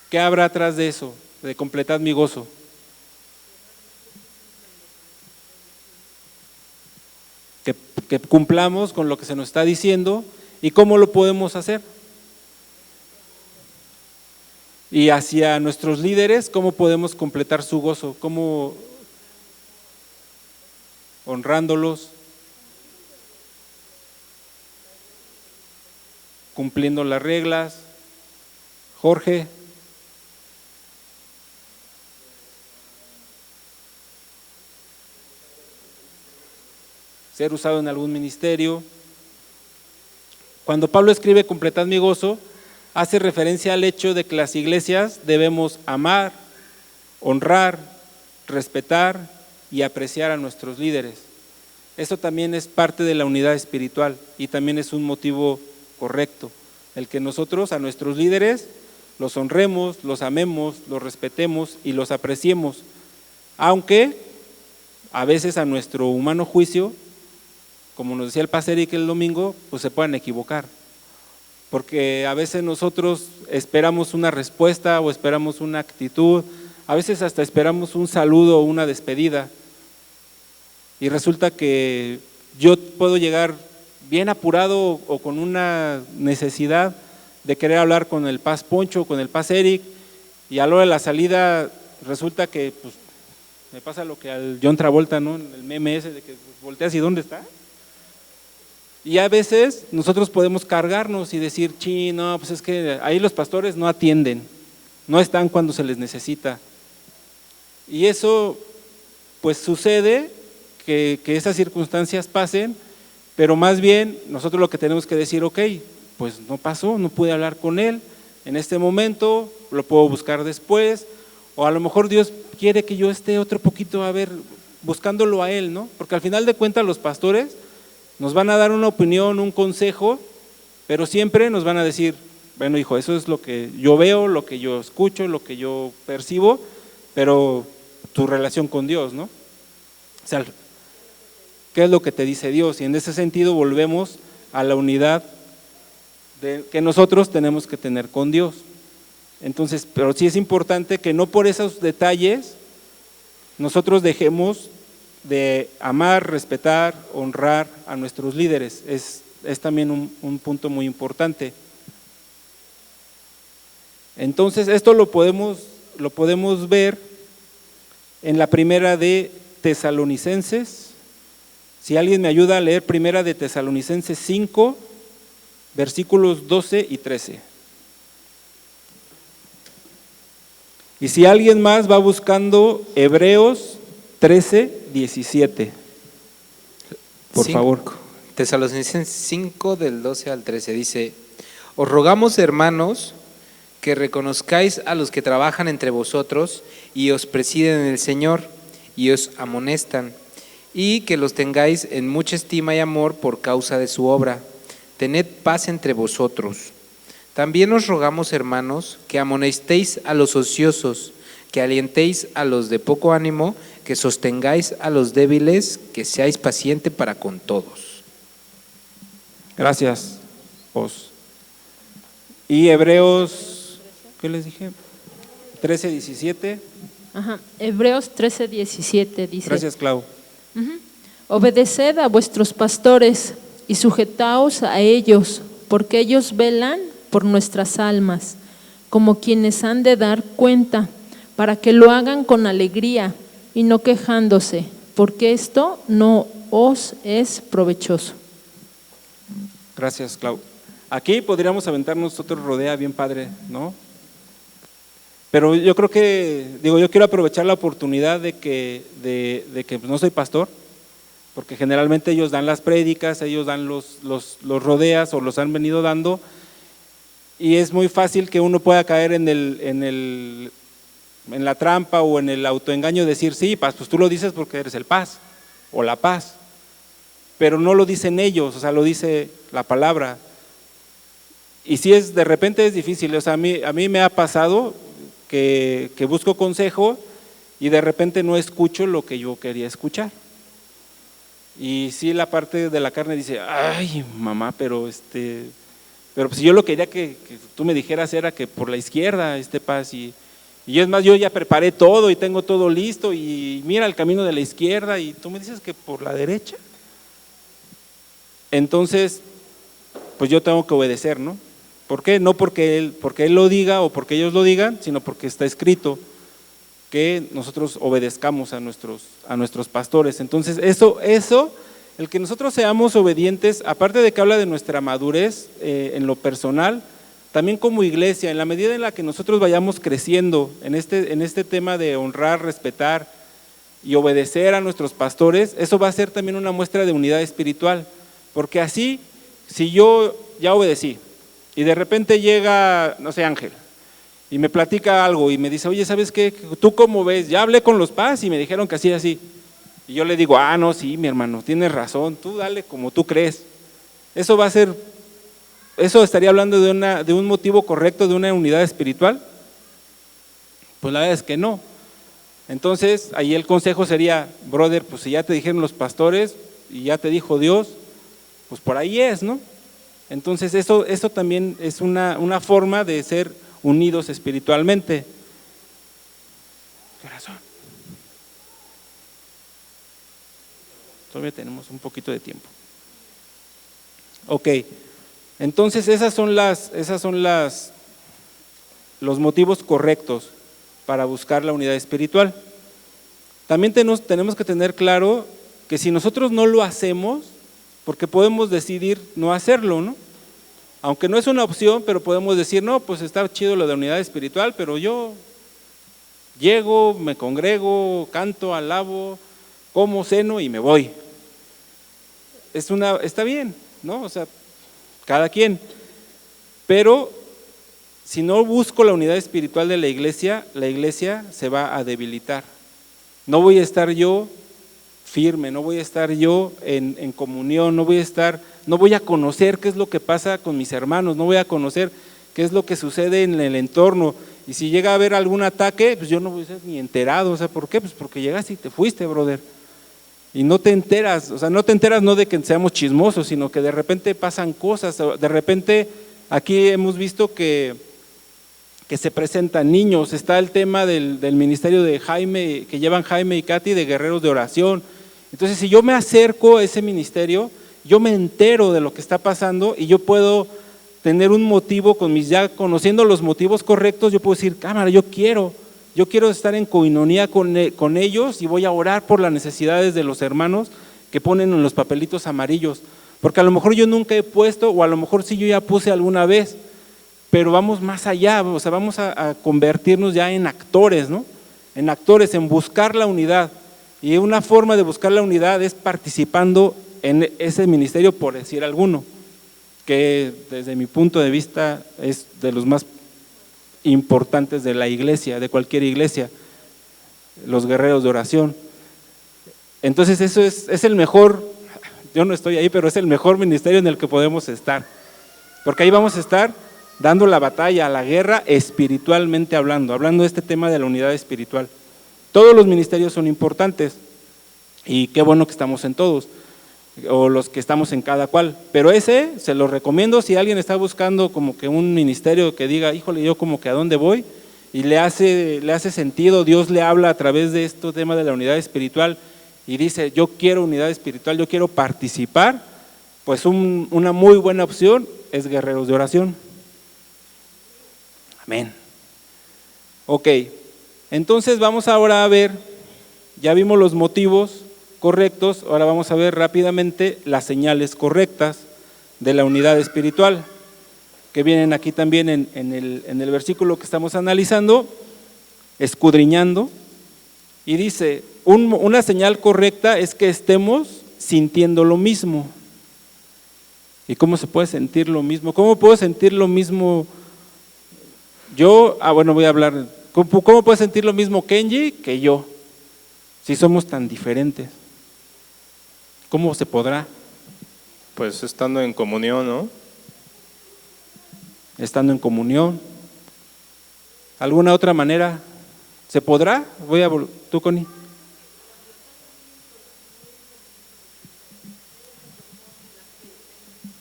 Speaker 1: ¿Qué habrá atrás de eso, de completar mi gozo? Que cumplamos con lo que se nos está diciendo. ¿Y cómo lo podemos hacer? Y hacia nuestros líderes, ¿cómo podemos completar su gozo? ¿Cómo? Honrándolos, cumpliendo las reglas. Jorge. Ser usado en algún ministerio. Cuando Pablo escribe completad mi gozo, hace referencia al hecho de que las iglesias debemos amar, honrar, respetar y apreciar a nuestros líderes. Eso también es parte de la unidad espiritual y también es un motivo correcto, el que nosotros a nuestros líderes los honremos, los amemos, los respetemos y los apreciemos, aunque a veces a nuestro humano juicio, como nos decía el pastor Eric el domingo, pues se puedan equivocar, porque a veces nosotros esperamos una respuesta o esperamos una actitud, a veces hasta esperamos un saludo o una despedida, y resulta que yo puedo llegar bien apurado o con una necesidad de querer hablar con el Paz Poncho, con el Paz Eric, y a la hora de la salida resulta que pues, me pasa lo que al John Travolta, ¿no? El meme ese de que volteas y ¿dónde está? Y a veces nosotros podemos cargarnos y decir, no, pues es que ahí los pastores no atienden, no están cuando se les necesita. Y eso pues sucede, que esas circunstancias pasen, pero más bien nosotros lo que tenemos que decir, ok, pues no pasó, no pude hablar con él en este momento, lo puedo buscar después, o a lo mejor Dios quiere que yo esté otro poquito, a ver, buscándolo a él, ¿no? Porque al final de cuentas los pastores nos van a dar una opinión, un consejo, pero siempre nos van a decir, bueno hijo, eso es lo que yo veo, lo que yo escucho, lo que yo percibo, pero tu relación con Dios, ¿no? O sea, ¿qué es lo que te dice Dios? Y en ese sentido volvemos a la unidad que nosotros tenemos que tener con Dios. Entonces, pero sí es importante que no por esos detalles nosotros dejemos de amar, respetar, honrar a nuestros líderes. Es también un punto muy importante. Entonces, esto lo podemos ver en la primera de Tesalonicenses. Si alguien me ayuda a leer primera de Tesalonicenses 5, versículos 12 y 13. Y si alguien más va buscando Hebreos 13, 17, por favor.
Speaker 3: Tesalonicenses 5 del 12 al 13 dice: os rogamos, hermanos, que reconozcáis a los que trabajan entre vosotros y os presiden en el Señor y os amonestan, y que los tengáis en mucha estima y amor por causa de su obra. Tened paz entre vosotros. También os rogamos, hermanos, que amonestéis a los ociosos, que alientéis a los de poco ánimo, que sostengáis a los débiles, que seáis paciente para con todos.
Speaker 1: Gracias, Os. Y Hebreos, ¿qué les dije? 13, 17.
Speaker 5: Ajá. Hebreos 13, 17 dice:
Speaker 1: Gracias, Clau.
Speaker 5: obedeced a vuestros pastores y sujetaos a ellos, porque ellos velan por nuestras almas, como quienes han de dar cuenta, para que lo hagan con alegría y no quejándose, porque esto no os es provechoso.
Speaker 1: Gracias, Clau. Aquí podríamos aventarnos otro rodea bien padre, ¿no? Pero yo creo que, yo quiero aprovechar la oportunidad de que pues, no soy pastor, porque generalmente ellos dan las prédicas, ellos dan los rodeas o los han venido dando, y es muy fácil que uno pueda caer en la trampa o en el autoengaño de decir, sí, Paz, pues tú lo dices porque eres el Paz o la Paz, pero no lo dicen ellos, o sea, lo dice la palabra. Y si de repente es difícil, o sea, a mí me ha pasado que busco consejo y de repente no escucho lo que yo quería escuchar. Y sí, la parte de la carne dice, ay mamá, pero pues yo lo quería que tú me dijeras era que por la izquierda, Paz, y es más, yo ya preparé todo y tengo todo listo y mira el camino de la izquierda y tú me dices que por la derecha. Entonces, pues yo tengo que obedecer, ¿no? ¿Por qué? No porque él lo diga o porque ellos lo digan, sino porque está escrito que nosotros obedezcamos a nuestros pastores. Entonces, eso, el que nosotros seamos obedientes, aparte de que habla de nuestra madurez en lo personal, también como iglesia, en la medida en la que nosotros vayamos creciendo en este tema de honrar, respetar y obedecer a nuestros pastores, eso va a ser también una muestra de unidad espiritual, porque así, si yo ya obedecí y de repente llega, no sé, Ángel, y me platica algo y me dice, oye, ¿sabes qué? ¿Tú cómo ves? Ya hablé con los Paz y me dijeron que así. Y yo le digo, no, sí, mi hermano, tienes razón, tú dale como tú crees. Eso estaría hablando de un motivo correcto, de una unidad espiritual. Pues la verdad es que no. Entonces, ahí el consejo sería, brother, pues si ya te dijeron los pastores y ya te dijo Dios, pues por ahí es, ¿no? Entonces, eso también es una forma de ser unidos espiritualmente. ¿Qué razón? Todavía tenemos un poquito de tiempo. Ok, Entonces esas son los motivos correctos para buscar la unidad espiritual. También tenemos que tener claro que si nosotros no lo hacemos, porque podemos decidir no hacerlo, ¿no? Aunque no es una opción, pero podemos decir, no, pues está chido lo de unidad espiritual, pero yo llego, me congrego, canto, alabo, como, ceno y me voy. Está bien, ¿no? O sea, cada quien. Pero si no busco la unidad espiritual de la iglesia se va a debilitar. No voy a estar yo firme, no voy a estar yo en comunión, no voy a conocer qué es lo que pasa con mis hermanos, no voy a conocer qué es lo que sucede en el entorno. Y si llega a haber algún ataque, pues yo no voy a ser ni enterado. O sea, ¿por qué? Pues porque llegaste y te fuiste, brother. Y no te enteras, o sea, no te enteras no de que seamos chismosos, sino que de repente pasan cosas, de repente aquí hemos visto que se presentan niños, está el tema del ministerio de Jaime, que llevan Jaime y Katy de guerreros de oración. Entonces, si yo me acerco a ese ministerio, yo me entero de lo que está pasando y yo puedo tener un motivo ya conociendo los motivos correctos, yo puedo decir, cámara, yo quiero estar en coinonía con ellos y voy a orar por las necesidades de los hermanos que ponen en los papelitos amarillos, porque a lo mejor yo nunca he puesto, o a lo mejor sí yo ya puse alguna vez, pero vamos más allá, o sea, vamos a convertirnos ya en actores, ¿no? En actores, en buscar la unidad. Y una forma de buscar la unidad es participando en ese ministerio, por decir alguno, que desde mi punto de vista es de los más importantes de la iglesia, de cualquier iglesia, los guerreros de oración. Entonces eso es el mejor, yo no estoy ahí, pero es el mejor ministerio en el que podemos estar, porque ahí vamos a estar dando la batalla, la guerra espiritualmente hablando de este tema de la unidad espiritual. Todos los ministerios son importantes y qué bueno que estamos en todos, o los que estamos en cada cual, pero ese se lo recomiendo si alguien está buscando como que un ministerio que diga, híjole, yo como que a dónde voy, y le hace sentido, Dios le habla a través de este tema de la unidad espiritual y dice, yo quiero unidad espiritual, yo quiero participar, pues una muy buena opción es guerreros de oración. Amén. Ok, entonces vamos ahora a ver, ya vimos los motivos correctos, ahora vamos a ver rápidamente las señales correctas de la unidad espiritual, que vienen aquí también en el versículo que estamos analizando, escudriñando, y dice, una señal correcta es que estemos sintiendo lo mismo. ¿Y cómo se puede sentir lo mismo? ¿Cómo puedo sentir lo mismo yo? Voy a hablar, ¿cómo puede sentir lo mismo Kenji que yo? Si somos tan diferentes. ¿Cómo se podrá?
Speaker 6: Pues estando en comunión, ¿no?
Speaker 1: Estando en comunión. ¿Alguna otra manera? ¿Se podrá? ¿Tú, Connie?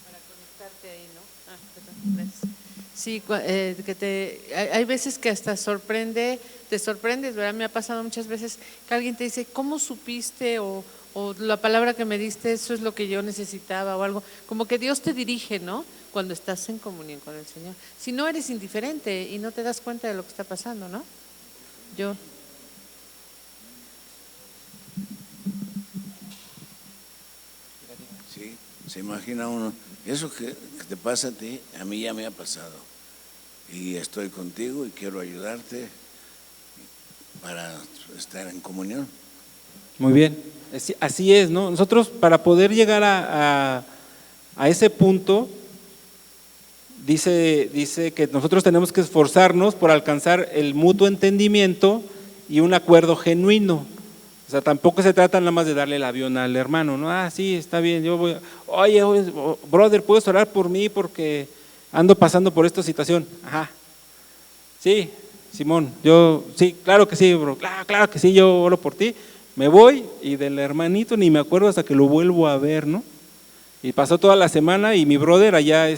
Speaker 2: Para conectarte ahí, ¿no? Perdón, gracias. Sí, hay veces que hasta te sorprendes, ¿verdad? Me ha pasado muchas veces que alguien te dice, ¿cómo supiste? O la palabra que me diste, eso es lo que yo necesitaba o algo. Como que Dios te dirige, ¿no? Cuando estás en comunión con el Señor. Si no, eres indiferente y no te das cuenta de lo que está pasando, ¿no?
Speaker 7: Sí, se imagina uno, eso que te pasa a ti, a mí ya me ha pasado. Y estoy contigo y quiero ayudarte para estar en comunión.
Speaker 1: Muy bien, así es, ¿no? Nosotros para poder llegar a ese punto, dice que nosotros tenemos que esforzarnos por alcanzar el mutuo entendimiento y un acuerdo genuino. O sea, tampoco se trata nada más de darle el avión al hermano, ¿no? Sí, está bien, oye, brother, ¿puedes orar por mí porque ando pasando por esta situación? Ajá, sí, Simón, sí, claro que sí, bro, claro que sí, yo oro por ti. Me voy y del hermanito ni me acuerdo hasta que lo vuelvo a ver, ¿no? Y pasó toda la semana y mi brother allá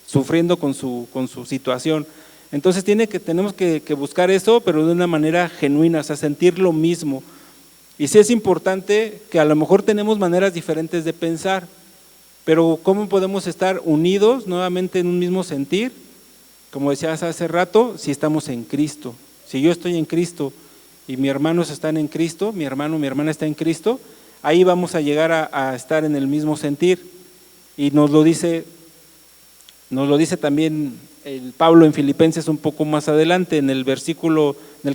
Speaker 1: sufriendo con su situación. Entonces tenemos que buscar eso, pero de una manera genuina, o sea, sentir lo mismo. Y sí es importante que a lo mejor tenemos maneras diferentes de pensar, Pero ¿cómo podemos estar unidos nuevamente en un mismo sentir? Como decías hace rato, si estamos en Cristo. Si yo estoy en Cristo y mis hermanos están en Cristo, mi hermano, mi hermana está en Cristo, ahí vamos a llegar a estar en el mismo sentir. Y nos lo dice también el Pablo en Filipenses un poco más adelante, en el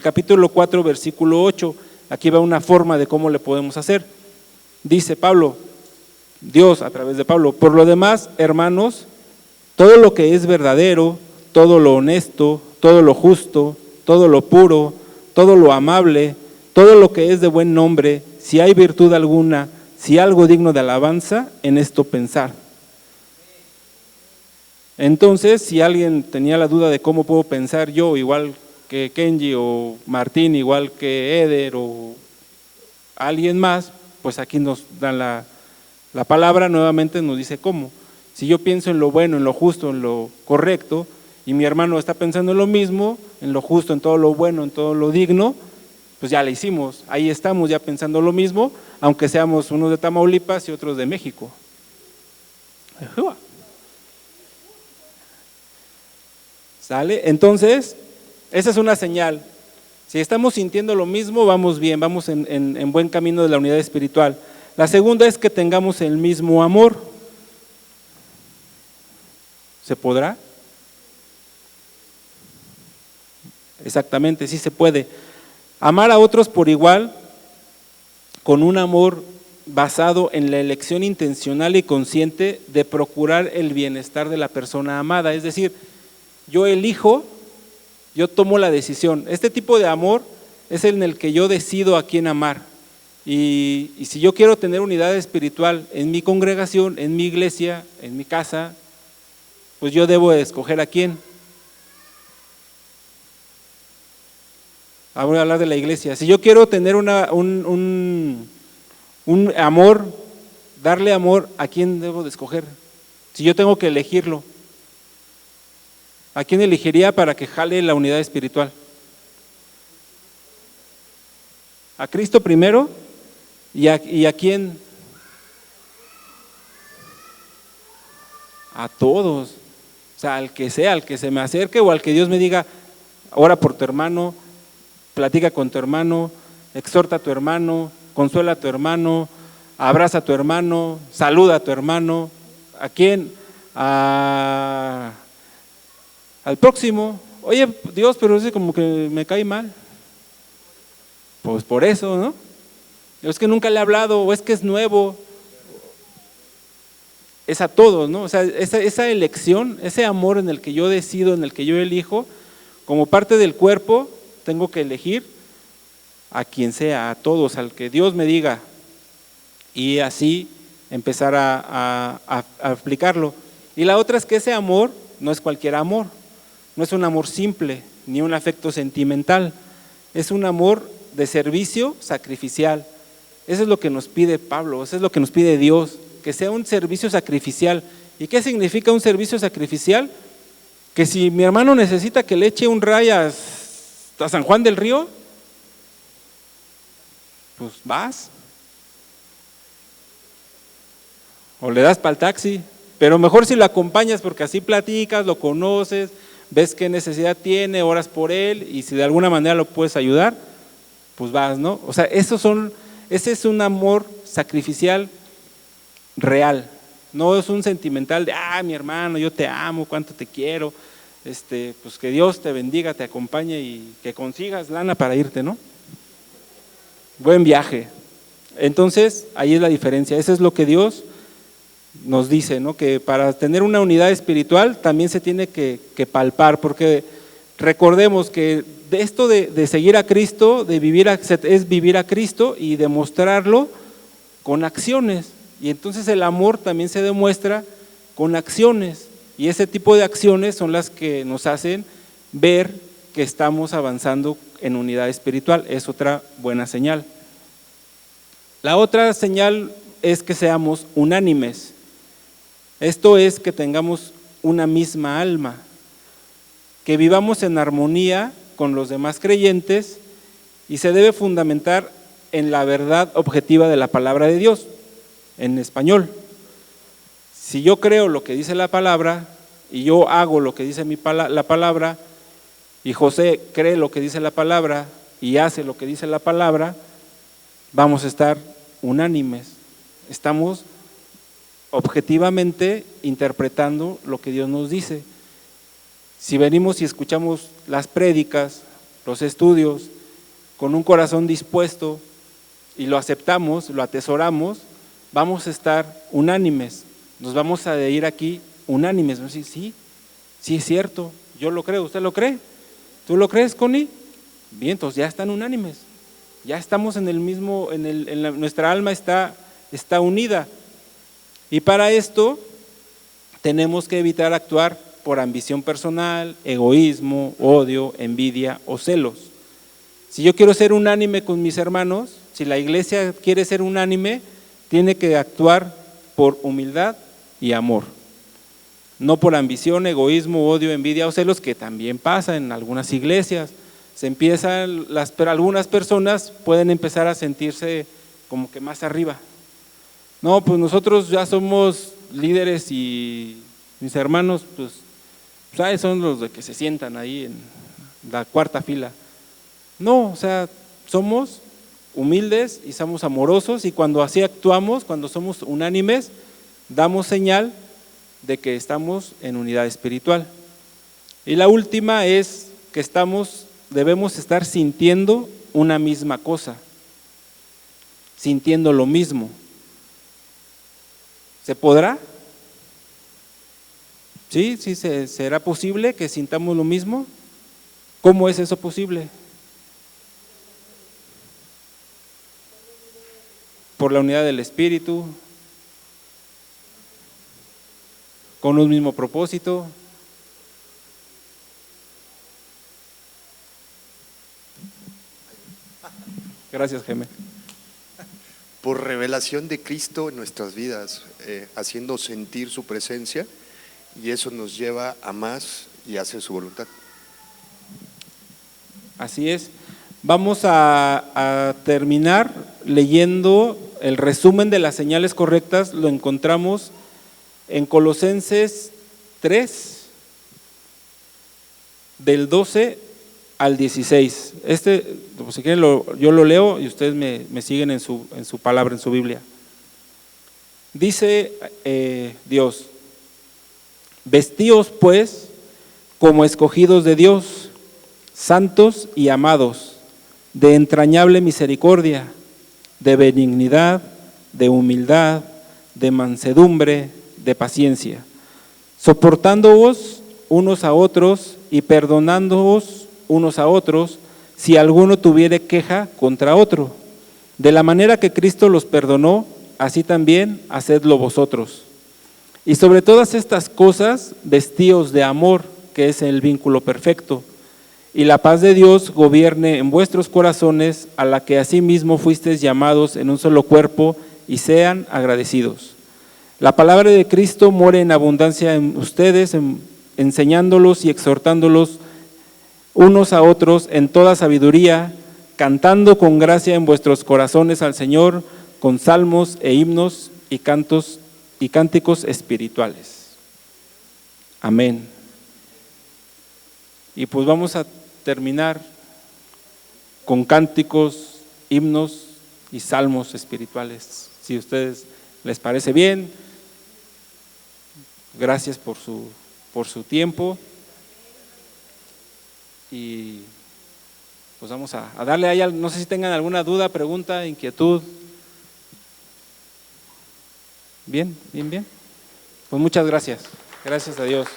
Speaker 1: capítulo 4, versículo 8. Aquí va una forma de cómo le podemos hacer. Dice Pablo, Dios a través de Pablo: por lo demás, hermanos, todo lo que es verdadero, todo lo honesto, todo lo justo, todo lo puro, todo lo amable, todo lo que es de buen nombre, si hay virtud alguna, si algo digno de alabanza, en esto pensar. Entonces, si alguien tenía la duda de cómo puedo pensar yo, igual que Kenji, o Martín, igual que Eder, o alguien más, pues aquí nos dan la palabra, nuevamente nos dice cómo. Si yo pienso en lo bueno, en lo justo, en lo correcto, y mi hermano está pensando en lo mismo, en lo justo, en todo lo bueno, en todo lo digno, pues ya le hicimos, ahí estamos ya pensando lo mismo, aunque seamos unos de Tamaulipas y otros de México. ¿Sale? Entonces, esa es una señal. Si estamos sintiendo lo mismo, vamos bien, vamos en buen camino de la unidad espiritual. La segunda es que tengamos el mismo amor. ¿Se podrá? Exactamente, sí se puede. Amar a otros por igual, con un amor basado en la elección intencional y consciente de procurar el bienestar de la persona amada. Es decir, yo elijo, yo tomo la decisión. Este tipo de amor es en el que yo decido a quién amar. Y si yo quiero tener unidad espiritual en mi congregación, en mi iglesia, en mi casa, pues yo debo escoger a quién. Ahora voy a hablar de la iglesia. Si yo quiero tener un amor, darle amor, ¿a quién debo de escoger? Si yo tengo que elegirlo, ¿a quién elegiría para que jale la unidad espiritual? ¿A Cristo primero? ¿Y a quién? A todos. O sea, al que sea, al que se me acerque o al que Dios me diga, ora por tu hermano, platica con tu hermano, exhorta a tu hermano, consuela a tu hermano, abraza a tu hermano, saluda a tu hermano. ¿A quién? Al próximo. Oye, Dios, pero ese como que me cae mal. Pues por eso, ¿no? Es que nunca le he hablado, o es que es nuevo. Es a todos, ¿no? O sea, esa elección, ese amor en el que yo decido, en el que yo elijo, como parte del cuerpo, tengo que elegir a quien sea, a todos, al que Dios me diga, y así empezar a aplicarlo. Y la otra es que ese amor no es cualquier amor, no es un amor simple, ni un afecto sentimental, es un amor de servicio sacrificial. Eso es lo que nos pide Pablo, eso es lo que nos pide Dios, que sea un servicio sacrificial. ¿Y qué significa un servicio sacrificial? Que si mi hermano necesita que le eche un ray a San Juan del Río, pues vas. O le das para el taxi, pero mejor si lo acompañas, porque así platicas, lo conoces, ves qué necesidad tiene, oras por él, y si de alguna manera lo puedes ayudar, pues vas, ¿no? O sea, ese es un amor sacrificial real, no es un sentimental de, mi hermano, yo te amo, cuánto te quiero, pues que Dios te bendiga, te acompañe y que consigas lana para irte, ¿no? Buen viaje. Entonces, ahí es la diferencia, eso es lo que Dios nos dice, ¿no? Que para tener una unidad espiritual también se tiene que palpar, porque recordemos que de esto de seguir a Cristo, es vivir a Cristo y demostrarlo con acciones. Y entonces el amor también se demuestra con acciones, y ese tipo de acciones son las que nos hacen ver que estamos avanzando en unidad espiritual. Es otra buena señal. La otra señal es que seamos unánimes. Esto es que tengamos una misma alma, que vivamos en armonía con los demás creyentes, y se debe fundamentar en la verdad objetiva de la palabra de Dios, en español. Si yo creo lo que dice la palabra y yo hago lo que dice la palabra, y José cree lo que dice la palabra y hace lo que dice la palabra, vamos a estar unánimes. Estamos objetivamente interpretando lo que Dios nos dice. Si venimos y escuchamos las prédicas, los estudios, con un corazón dispuesto y lo aceptamos, lo atesoramos, vamos a estar unánimes. Nos vamos a ir aquí unánimes. Vamos a decir, sí es cierto, yo lo creo. ¿Usted lo cree? ¿Tú lo crees, Connie? Bien, entonces ya están unánimes. Ya estamos en el mismo, nuestra alma está unida. Y para esto tenemos que evitar actuar por ambición personal, egoísmo, odio, envidia o celos. Si yo quiero ser unánime con mis hermanos, si la iglesia quiere ser unánime, tiene que actuar por humildad y amor. No por ambición, egoísmo, odio, envidia o celos, que también pasa en algunas iglesias. Algunas personas pueden empezar a sentirse como que más arriba. No, pues nosotros ya somos líderes y mis hermanos, pues, ¿sabes? Son los de que se sientan ahí en la cuarta fila. No, o sea, somos humildes y somos amorosos, y cuando así actuamos, cuando somos unánimes, damos señal de que estamos en unidad espiritual. Y la última es que debemos estar sintiendo una misma cosa, sintiendo lo mismo. ¿Se podrá? ¿Sí? ¿Será posible que sintamos lo mismo? ¿Cómo es eso posible? Por la unidad del Espíritu, con un mismo propósito. Gracias, Gemma.
Speaker 4: Por revelación de Cristo en nuestras vidas, haciendo sentir su presencia, y eso nos lleva a más y a hacer su voluntad.
Speaker 1: Así es. Vamos a terminar leyendo el resumen de las señales correctas. Lo encontramos en Colosenses 3, del 12 al 16. Pues si quieren, yo lo leo y ustedes me siguen en su palabra, en su Biblia. Dice Dios: vestíos pues como escogidos de Dios, santos y amados, de entrañable misericordia, de benignidad, de humildad, de mansedumbre, de paciencia, soportándoos unos a otros y perdonándoos unos a otros, si alguno tuviere queja contra otro. De la manera que Cristo los perdonó, así también hacedlo vosotros. Y sobre todas estas cosas, vestíos de amor, que es el vínculo perfecto, y la paz de Dios gobierne en vuestros corazones, a la que asimismo fuisteis llamados en un solo cuerpo, y sean agradecidos. La palabra de Cristo more en abundancia en ustedes, enseñándolos y exhortándolos unos a otros en toda sabiduría, cantando con gracia en vuestros corazones al Señor, con salmos e himnos y cantos y cánticos espirituales. Amén. Y pues vamos a terminar con cánticos, himnos y salmos espirituales. Si a ustedes les parece bien, gracias por su tiempo. Y pues vamos a darle a ella, no sé si tengan alguna duda, pregunta, inquietud. Bien. Pues muchas gracias. Gracias a Dios.